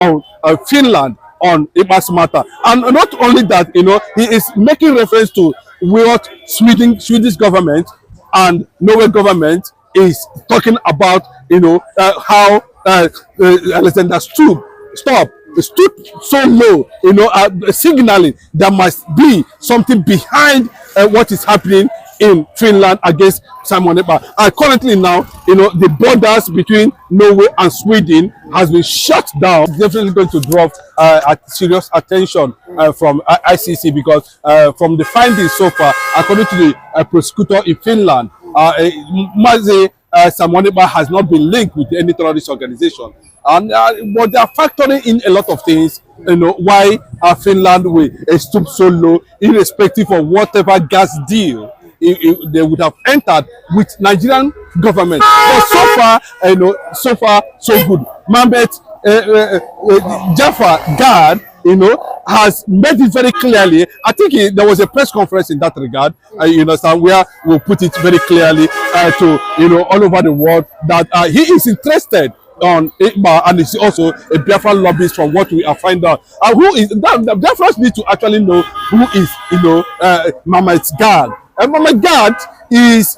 on Finland on Iba's matter. And not only that, he is making reference to what Swedish government and Norway government is talking about, how Alexander stood so low, signaling there must be something behind what is happening in Finland against Simon Ekpa. And currently now, the borders between Norway and Sweden has been shut down. It's definitely going to draw serious attention from ICC, because from the findings so far, according to the prosecutor in Finland, Masive Simon Ekpa has not been linked with any terrorist organization. And but they are factoring in a lot of things, why Finland will stoop so low, irrespective of whatever gas deal they would have entered with Nigerian government. But so far, so good. Mambet Jaffa Gad, has made it very clearly. I think there was a press conference in that regard, you understand, where we'll put it very clearly to all over the world that he is interested on Ekpa, and is also a Biafra lobbyist, from what we are finding out. Who is that? The Biafrans need to actually know who is, Mehmet Gad. And Mehmet Gad is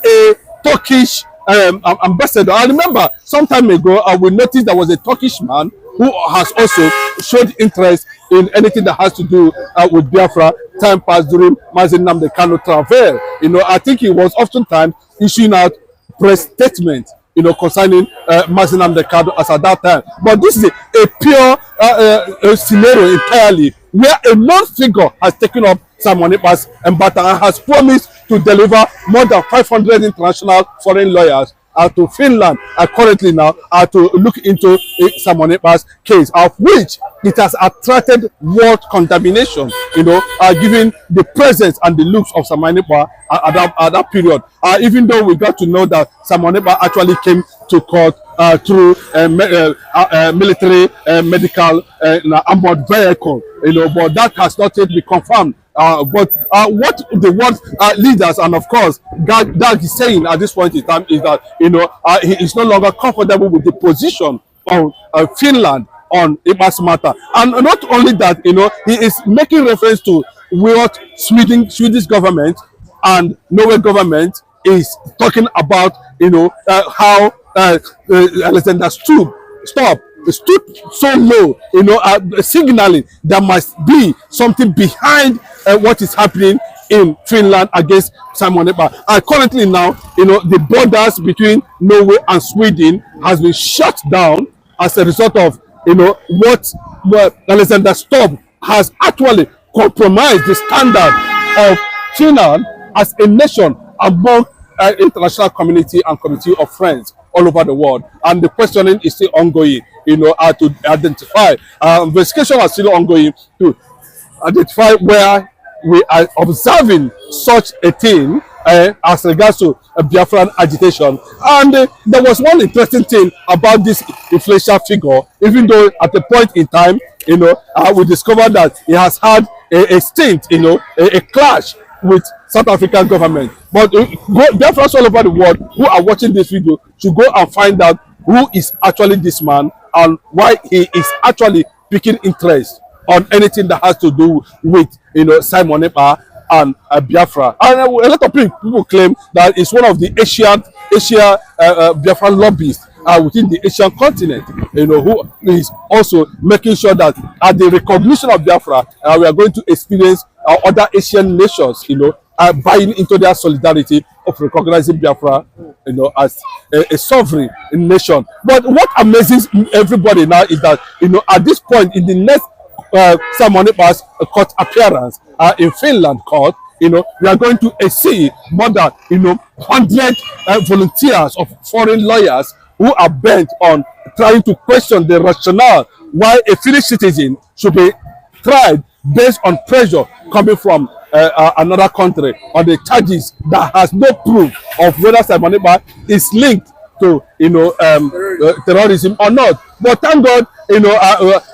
a Turkish ambassador. I remember some time ago, we noticed there was a Turkish man who has also showed interest in anything that has to do with Biafra. Time passed during Mazi Nnamdi Kanu travel. I think he was oftentimes issuing out press statements, concerning Mazi Nnamdi Kanu as at that time. But this is a pure scenario entirely, where a non-figure has taken up Simon Ekpa's embattled and has promised to deliver more than 500 international foreign lawyers to Finland currently now to look into Simon Ekpa's case, of which it has attracted world condemnation, given the presence and the looks of Simon Ekpa at that period. Even though we got to know that Simon Ekpa actually came to court through military medical armored vehicle, but that has not yet been confirmed. But what the world leaders, and of course Dag is saying at this point in time, is that he is no longer comfortable with the position of Finland on Ekpa's matter. And not only that, he is making reference to what Swedish government and Norway government is talking about, how Alexander stood so low, signaling there must be something behind what is happening in Finland against Simon Ekpa. And currently now, the borders between Norway and Sweden has been shut down as a result of, what Alexander Stubb has actually compromised the standard of Finland as a nation among international community and community of friends all over the world. And the questioning is still ongoing, to identify. Investigation is still ongoing to identify where we are observing such a thing as regards to Biafran agitation. And there was one interesting thing about this inflation figure, even though at the point in time, we discovered that he has had a stint, a clash with South African government. But Biafrans all over the world who are watching this video should go and find out who is actually this man and why he is actually picking interest on anything that has to do with Simon Ekpa and Biafra. And a lot of people claim that it's one of the Asia Biafra lobbyists within the Asian continent, who is also making sure that at the recognition of Biafra, we are going to experience other Asian nations, buying into their solidarity of recognizing Biafra, as a sovereign nation. But what amazes everybody now is that, at this point in the next Simon Ekpa's court appearance in Finland court, we are going to see more than 100 volunteers of foreign lawyers who are bent on trying to question the rationale why a Finnish citizen should be tried based on pressure coming from another country on the charges that has no proof of whether Simon Ekpa is linked to terrorism or not. But thank God,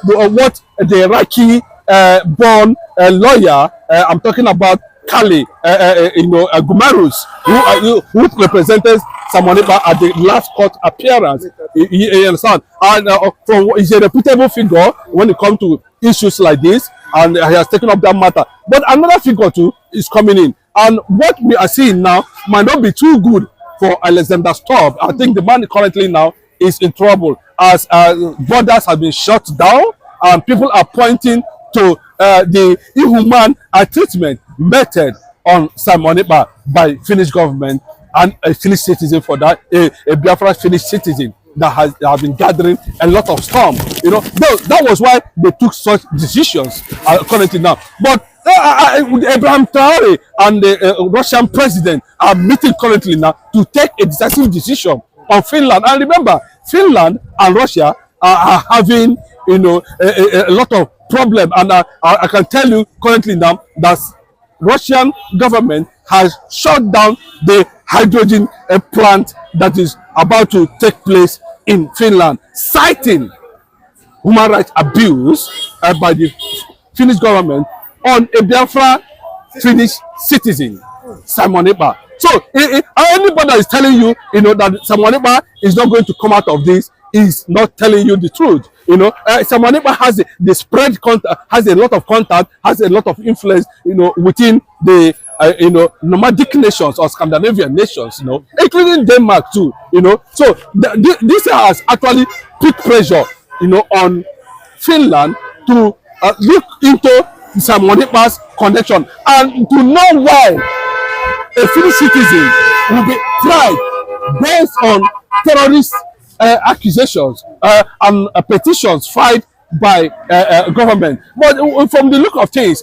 what the Iraqi born lawyer, I'm talking about Kali, Gumarus, who represented Samonipa at the last court appearance. You understand? And he's a reputable figure when it comes to issues like this, and he has taken up that matter. But another figure too is coming in, and what we are seeing now might not be too good for Alexander Stubb. I think the man currently now is in trouble as borders have been shut down, and people are pointing to the inhuman treatment method on Samonipa by Finnish government and a Finnish citizen for that, a Biafra Finnish citizen that has been gathering a lot of storm. That was why they took such decisions currently now. But Abraham Traore and the Russian president are meeting currently now to take a decisive decision on Finland. And remember, Finland and Russia are having a lot of problem, and I can tell you currently now that Russian government has shut down the hydrogen plant that is about to take place in Finland, citing human rights abuse by the Finnish government on a Biafra Finnish citizen, Samonipa. So anybody that is telling you, that Samonipa is not going to come out of this is not telling you the truth. Samonipa has the spread contact, has a lot of contact, has a lot of influence, within the nomadic nations or Scandinavian nations, including Denmark too, So this has actually put pressure, on Finland to look into Samonipa's connection and to know why a Finnish citizen will be tried based on terrorist accusations and petitions filed by government. But from the look of things,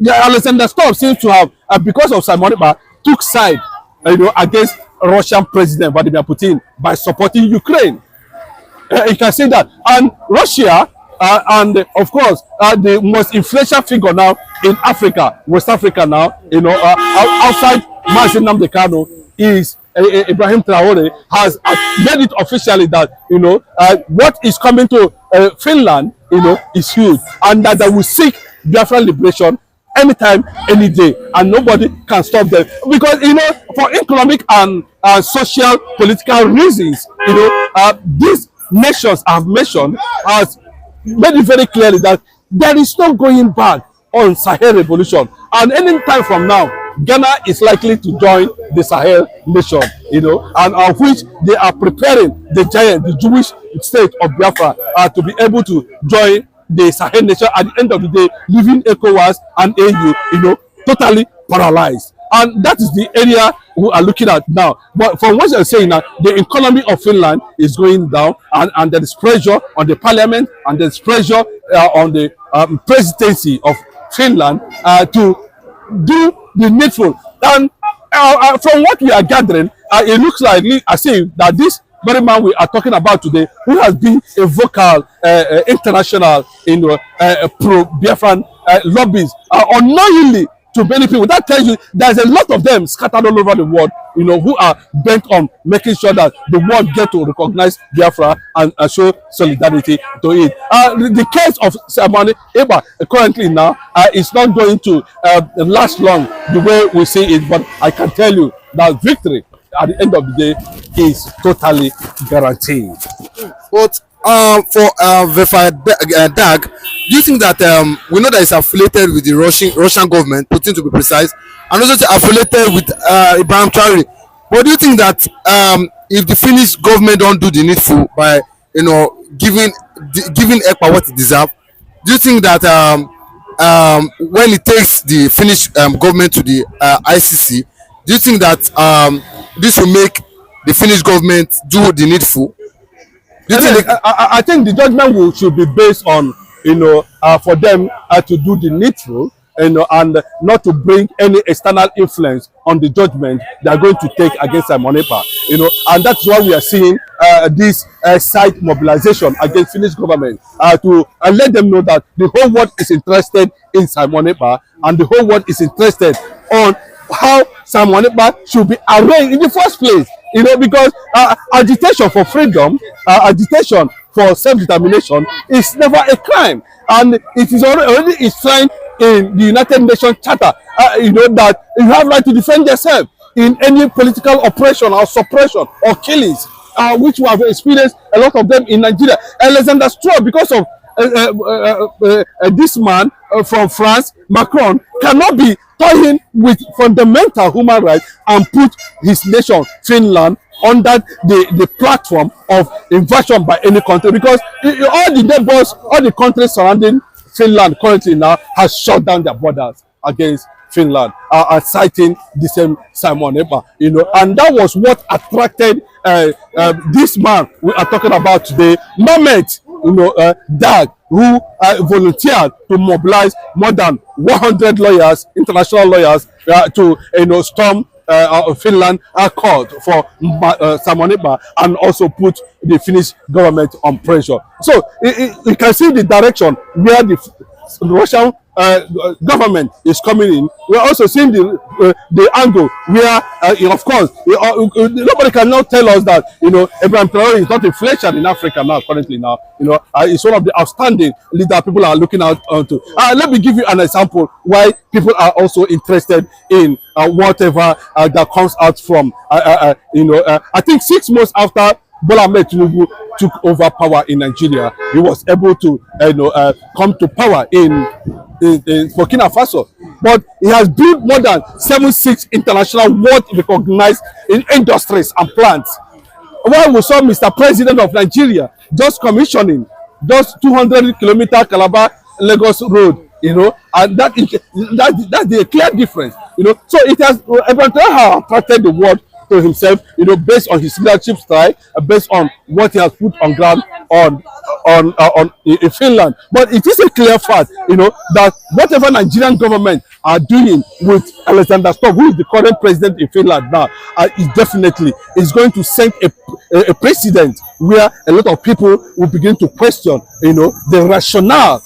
Alexander Stubb seems to have, because of Samonipa, took side, against Russian President Vladimir Putin by supporting Ukraine. You can say that. And Russia, and of course, the most influential figure now in Africa, West Africa now, outside Mazi Nnamdi Kanu, is Ibrahim Traore, has made it officially that what is coming to Finland is huge, and that they will seek Biafra liberation anytime, any day, and nobody can stop them, because for economic and social political reasons, these nations I've mentioned has made it very clearly that there is no going back on Sahel revolution, and any time from now Ghana is likely to join the Sahel nation, and of which they are preparing the giant, the Jewish state of Biafra, to be able to join the Sahel nation at the end of the day, leaving ECOWAS and AU, totally paralyzed. And that is the area we are looking at now. But from what you're saying now, the economy of Finland is going down, and there is pressure on the parliament, and there is pressure on the presidency of Finland to do the needful. And from what we are gathering, it looks like as if that this very man we are talking about today, who has been a vocal international pro-Biafran lobbyist, unknowingly to many people. That tells you there's a lot of them scattered all over the world, who are bent on making sure that the world get to recognize Biafra and show solidarity to it. The case of Samonipa currently now is not going to last long the way we see it, but I can tell you that victory at the end of the day is totally guaranteed. But for Dag, do you think that we know that it's affiliated with the Russian government, Putin to be precise, and also affiliated with Ibrahim Traore? But do you think that if the Finnish government don't do the needful by giving ECPA what it deserves, do you think that when it takes the Finnish government to the ICC, do you think that this will make the Finnish government do the needful? I think the judgment should be based on, for them to do the needful, and not to bring any external influence on the judgment they are going to take against Samonipa. And that's why we are seeing this side mobilization against Finnish government to let them know that the whole world is interested in Samonipa, and the whole world is interested on how Samonipa should be arraigned in the first place. Because agitation for freedom, agitation for self-determination is never a crime, and it is already trying in the United Nations Charter, that you have right to defend yourself in any political oppression or suppression or killings, which we have experienced a lot of them in Nigeria. Alexander Stroll, because of this man from France, Macron, cannot be toying with fundamental human rights and put his nation, Finland, under the platform of invasion by any country, because all the neighbors, all the countries surrounding Finland currently now has shut down their borders against Finland, citing the same Simon Ekpa, and that was what attracted this man we are talking about today, Mehmet, Dag, who volunteered to mobilize more than 100 lawyers, international lawyers, to storm Finland court for Simon Ekpa, and also put the Finnish government on pressure. So you can see the direction where the Russian government is coming in. We're also seeing the angle where, of course, nobody can now tell us that Ibrahim Traore is not a fletcher in Africa now. Currently, now it's one of the outstanding leaders people are looking out onto. Let me give you an example why people are also interested in whatever that comes out from. I think 6 months after Bola Ahmed Tinubu took over power in Nigeria, he was able to come to power in Burkina Faso, but he has built more than 76 international world recognized industries and plants. While we saw Mr. President of Nigeria just commissioning just 200-kilometer Calabar Lagos road, and that's the clear difference. So it has attracted the world to himself, based on his leadership style, based on what he has put on ground in Finland. But it is a clear fact, that whatever Nigerian government are doing with Alexander Stubb, who is the current president in Finland now, is definitely is going to set a precedent where a lot of people will begin to question, the rationale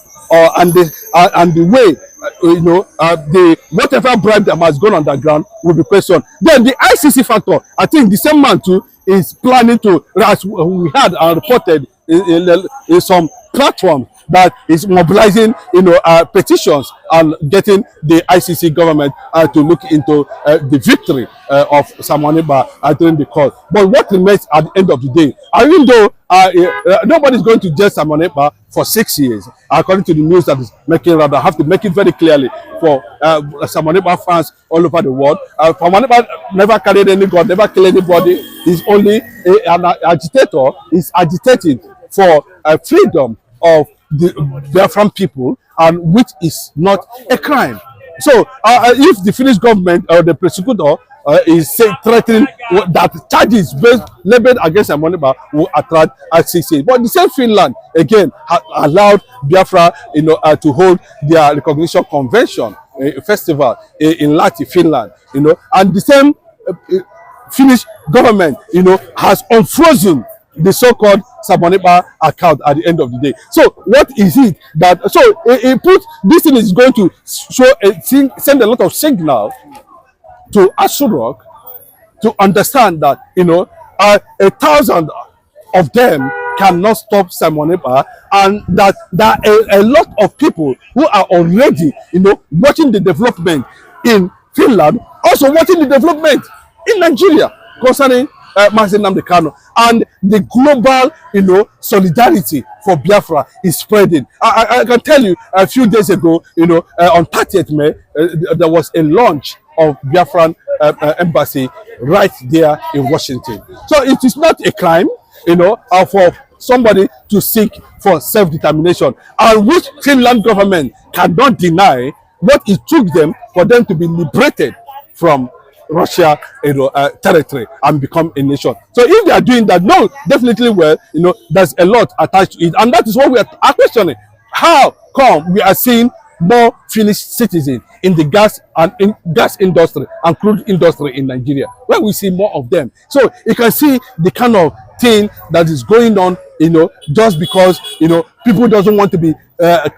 and the way. The whatever bribe that has gone underground will be questioned. Then the ICC factor, I think the same man too is planning to, as we had reported in some platforms, that is mobilizing, petitions and getting the ICC government to look into the victory of Simon Ekpa during the court. But what remains at the end of the day, even though nobody's going to judge Simon Ekpa for 6 years, according to the news that is making round, I have to make it very clearly for Simon Ekpa fans all over the world. Simon Ekpa never carried any gun, never killed anybody. He's only an agitator. He's agitating for freedom of the Biafran people, and which is not a crime. So if the Finnish government or the prosecutor is threatening that charges based labeled against Simon Ekpa will attract ICC, but the same Finland again allowed Biafra to hold their recognition convention festival in Lahti, Finland, and the same Finnish government has unfrozen the so-called Simon Ekpa account at the end of the day. So what is it that it put this thing is going to send a lot of signal to Asorock to understand that 1,000 of them cannot stop Simon Ekpa, and that there are a lot of people who are already watching the development in Finland, also watching the development in Nigeria concerning Masive, and the global solidarity for Biafra is spreading. I can tell you, a few days ago, on 30th May, there was a launch of Biafran embassy right there in Washington. So it is not a crime, for somebody to seek for self-determination, and which Finland government cannot deny what it took them for them to be liberated from Russia territory and become a nation. So if they are doing that, no, definitely, well, there's a lot attached to it, and that is what we are questioning. How come we are seeing more Finnish citizens in the gas industry and crude industry in Nigeria, where we see more of them? So you can see the kind of thing that is going on, just because people doesn't want to be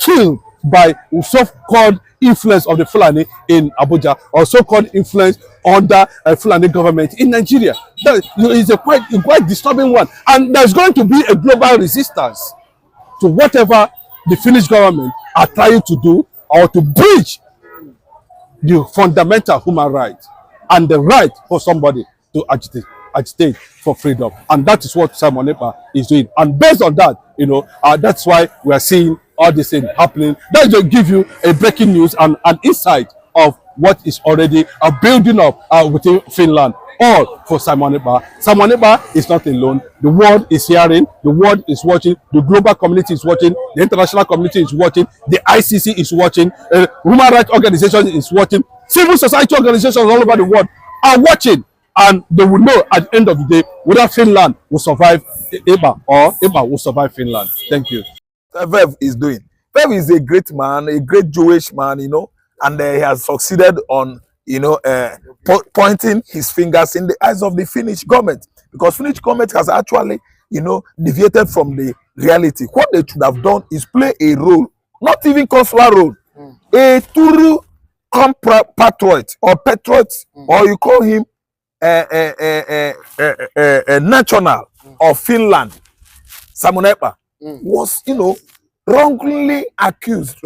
killed by so-called influence of the Fulani in Abuja, or so-called influence under a Fulani government in Nigeria. That is a quite disturbing one, and there's going to be a global resistance to whatever the Finnish government are trying to do or to breach the fundamental human right and the right for somebody to agitate for freedom. And that is what Simon Ekpa is doing. And based on that, that's why we are seeing all this thing happening. That just give you a breaking news and an insight of what is already building up within Finland. All for Simon Ekpa. Simon Ekpa is not alone. The world is hearing, the world is watching, the global community is watching, the international community is watching, the ICC is watching, human rights organizations is watching, civil society organizations all over the world are watching, and they will know at the end of the day whether Finland will survive Ekpa or Ekpa will survive Finland. Thank you. Vev is doing. Vev is a great man, a great Jewish man, and he has succeeded on, pointing his fingers in the eyes of the Finnish government, because Finnish government has actually, deviated from the reality. What they should have done is play a role, not even consular role, a true compatriot or patriot, or you call him a national of Finland. Simon Ekpa was, wrongly accused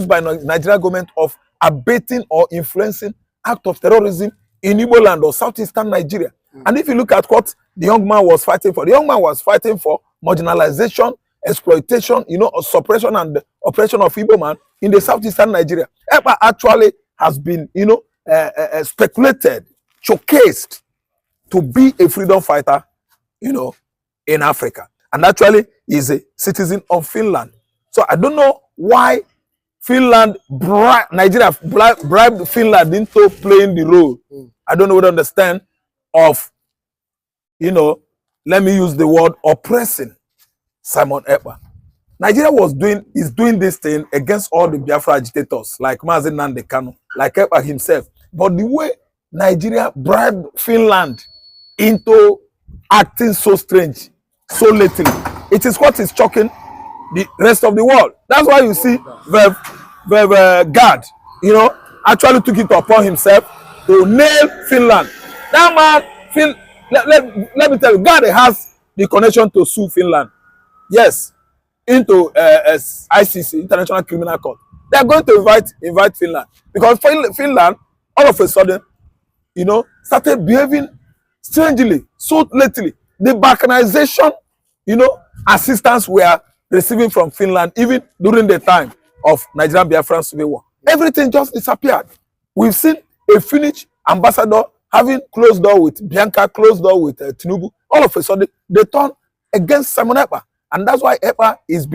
by Nigerian government of abating or influencing act of terrorism in Igbo land or southeastern Nigeria. And if you look at what the young man was fighting for, the young man was fighting for marginalization, exploitation, suppression and oppression of Igbo man in the southeastern Nigeria. Ekpa actually has been, speculated, showcased to be a freedom fighter, in Africa. And actually is a citizen of Finland. So I don't know why Nigeria bribed Finland into playing the role. I don't know what to understand of, let me use the word oppressing Simon Ekpa. Nigeria is doing this thing against all the Biafra agitators, like Mazi Nnamdi Kanu, like Ekpa himself. But the way Nigeria bribed Finland into acting so strange, so lately, it is what is shocking the rest of the world. That's why you see Govt, actually took it upon himself to nail Finland. That man, let me tell you, Govt has the connection to sue Finland. Yes, into ICC, International Criminal Court. They are going to invite Finland, because Finland, all of a sudden, started behaving strangely, so lately. The balkanization, assistance we are receiving from Finland, even during the time of Nigerian Biafran Civil War, everything just disappeared. We've seen a Finnish ambassador having closed door with Bianca, closed door with Tinubu. All of a sudden, they turn against Simon Ekpa. And that's why Ekpa is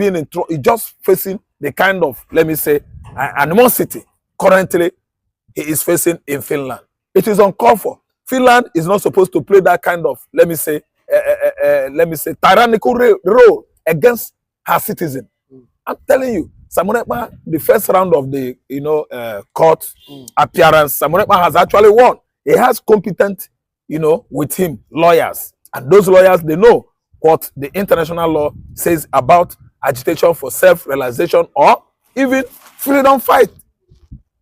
just facing the kind of, let me say, animosity currently he is facing in Finland. It is uncalled for. Finland is not supposed to play that kind of, let me say, tyrannical role against her citizen. I'm telling you, Simon Ekpa, the first round of the court appearance, Simon Ekpa has actually won. He has competent, with him lawyers, and those lawyers, they know what the international law says about agitation for self-realization or even freedom fight.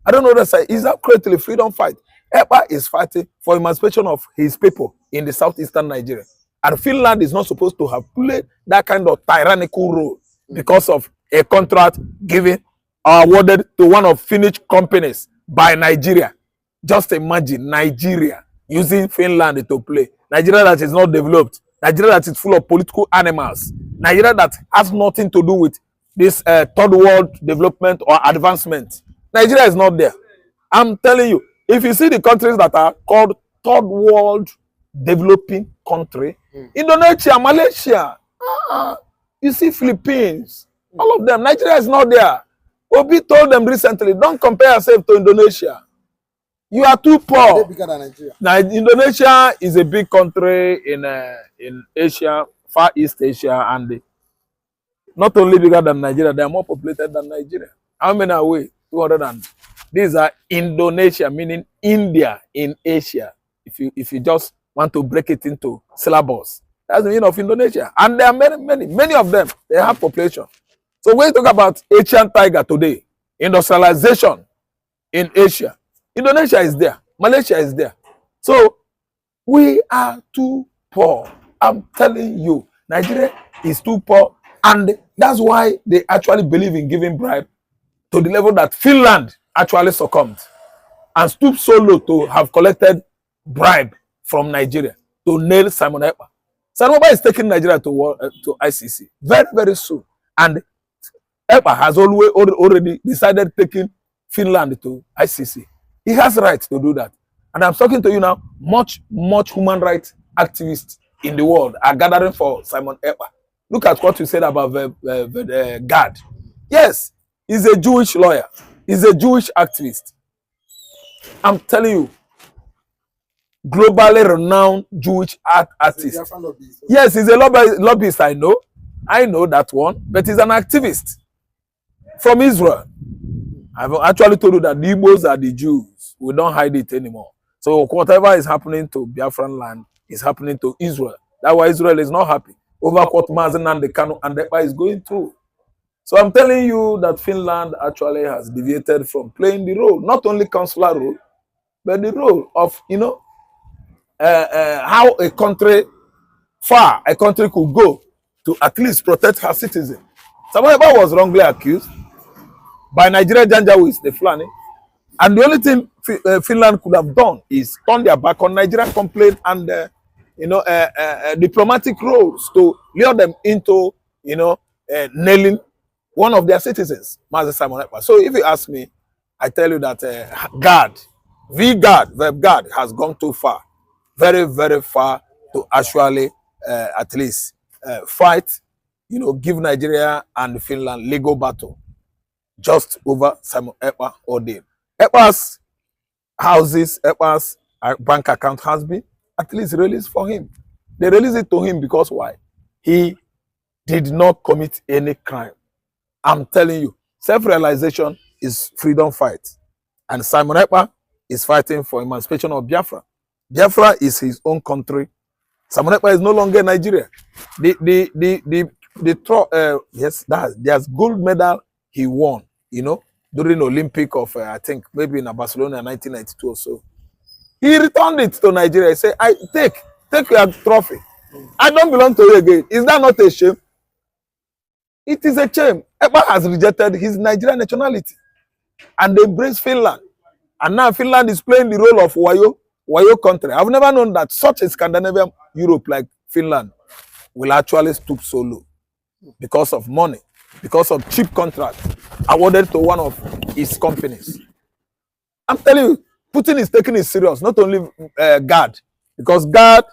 I don't know what to say. Is that correctly freedom fight? Ekpa is fighting for emancipation of his people in the southeastern Nigeria. And Finland is not supposed to have played that kind of tyrannical role because of a contract given or awarded to one of Finnish companies by Nigeria. Just imagine Nigeria using Finland to play. Nigeria that is not developed. Nigeria that is full of political animals. Nigeria that has nothing to do with this third world development or advancement. Nigeria is not there. I'm telling you, if you see the countries that are called third world developing country, Indonesia, Malaysia, you see Philippines, all of them, Nigeria is not there. Obi told them recently, don't compare yourself to Indonesia. You are too poor. Bigger than Nigeria. Now, Indonesia is a big country in Asia, Far East Asia, and not only bigger than Nigeria, they are more populated than Nigeria. How many are we? 200 and these are Indonesia, meaning India in Asia. If you just want to break it into syllables, that's the meaning of Indonesia. And there are many of them. They have population. So when you talk about Asian tiger today, industrialization in Asia, Indonesia is there, Malaysia is there. So we are too poor. I'm telling you, Nigeria is too poor, and that's why they actually believe in giving bribe to the level that Finland actually succumbed and stooped so low to have collected bribe from Nigeria to nail Simon Ekpa. Simon Ekpa is taking Nigeria to ICC very, very soon. And Ekpa has already decided taking Finland to ICC. He has right to do that. And I'm talking to you now, much human rights activists in the world are gathering for Simon Ekpa. Look at what you said about the guard. Yes, he's a Jewish lawyer. He's a Jewish activist. I'm telling you, globally renowned Jewish artist. Yes, he's a lobbyist, I know. I know that one. But he's an activist from Israel. I've actually told you that the Igbos are the Jews. We don't hide it anymore. So whatever is happening to Biafran land is happening to Israel. That's why Israel is not happy over what Mazen and the Kanu and Ekpa is going through. So I'm telling you that Finland actually has deviated from playing the role, not only consular role, but the role of, you know, how a country could go to at least protect her citizens. Simon Ekpa was wrongly accused by Nigerian Janjaweeds, the Fulani. And the only thing Finland could have done is turn their back on Nigerian complaint and, diplomatic roles to lure them into, nailing one of their citizens, Master Simon Ekpa. So if you ask me, I tell you that verb guard has gone too far, very, very far to actually at least fight, give Nigeria and Finland legal battle just over Simon Ekpa ordeal. Ekpa's houses, Ekpa's bank account has been at least released for him. They released it to him because why? He did not commit any crime. I'm telling you, self-realization is freedom fight. And Simon Ekpa is fighting for emancipation of Biafra. Biafra is his own country. Simon Ekpa is no longer Nigeria. There's gold medal he won, during Olympic of, I think, maybe in Barcelona 1992 or so. He returned it to Nigeria. He said, take your trophy. I don't belong to you again. Is that not a shame? It is a shame. Ekpa has rejected his Nigerian nationality and embraced Finland. And now Finland is playing the role of Wayo country. I've never known that such a Scandinavian Europe like Finland will actually stoop so low because of money, because of cheap contracts awarded to one of his companies. I'm telling you, Putin is taking it serious, not only GAD, because GAD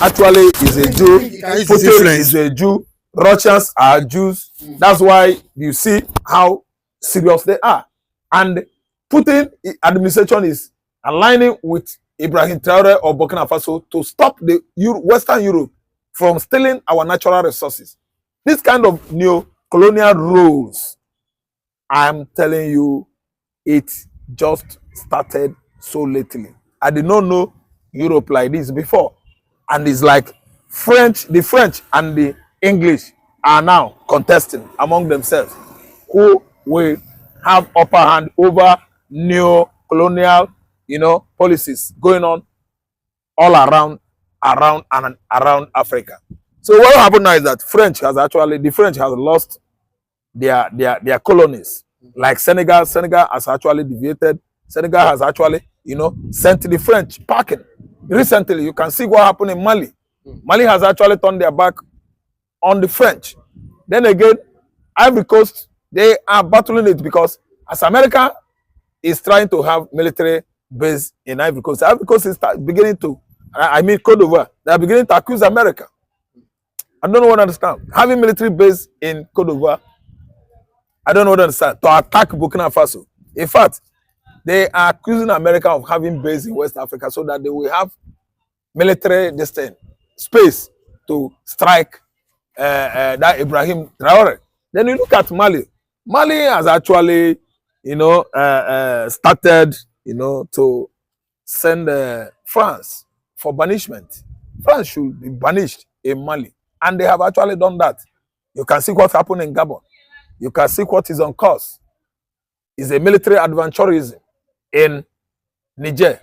actually is a Jew, Putin is a Jew, Russians are Jews. That's why you see how serious they are. And Putin administration is aligning with Ibrahim Traore of Burkina Faso to stop the Western Europe from stealing our natural resources. This kind of neo-colonial rules, I'm telling you, it just started so lately. I did not know Europe like this before. And it's like the French and the English are now contesting among themselves who will have upper hand over neo-colonial, policies going on all around Africa. So what happened now is that the French has lost their colonies. Like Senegal has actually deviated. Senegal has actually, sent the French packing. Recently, you can see what happened in Mali. Mali has actually turned their back on the French. Then again, Ivory Coast, they are battling it because as America is trying to have military base in Ivory Coast is beginning to, Cote d'Ivoire, they are beginning to accuse America. I don't know what to understand. Having military base in Cote d'Ivoire, I don't know what to understand. To attack Burkina Faso. In fact, they are accusing America of having base in West Africa so that they will have military space to strike that Ibrahim Traore. Then you look at Mali. Mali has actually, started, to send France for banishment. France should be banished in Mali. And they have actually done that. You can see what happened in Gabon. You can see what is on course. It's a military adventurism in Niger.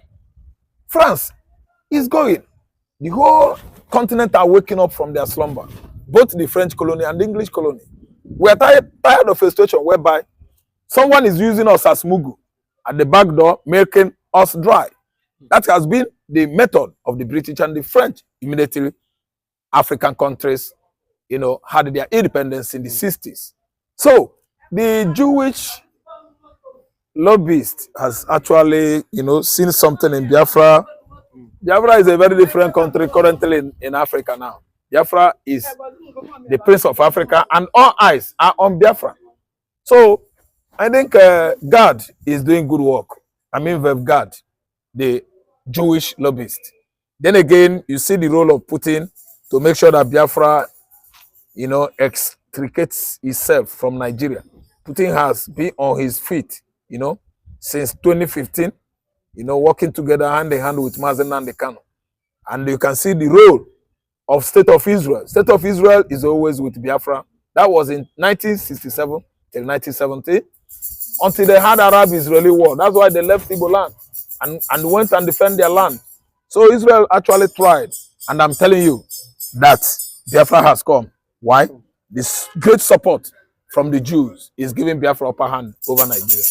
France is going. The whole continent are waking up from their slumber. Both the French colony and the English colony. We are tired of a situation whereby Someone is using us as mugu at the back door, making us dry. That has been the method of the British and the French. Immediately, African countries, had their independence in the 60s. So the Jewish lobbyist has actually, seen something in Biafra. Biafra is a very different country currently in Africa now. Biafra is the Prince of Africa, and all eyes are on Biafra. So I think God is doing good work. I mean, God, the Jewish lobbyist. Then again, you see the role of Putin to make sure that Biafra, extricates itself from Nigeria. Putin has been on his feet, since 2015, working together hand in hand with Mazen and the Kano. And you can see the role of State of Israel. State of Israel is always with Biafra. That was in 1967 till 1970, until they had Arab-Israeli war. That's why they left Igbo land and went and defend their land. So Israel actually tried. And I'm telling you that Biafra has come. Why? This great support from the Jews is giving Biafra upper hand over Nigeria.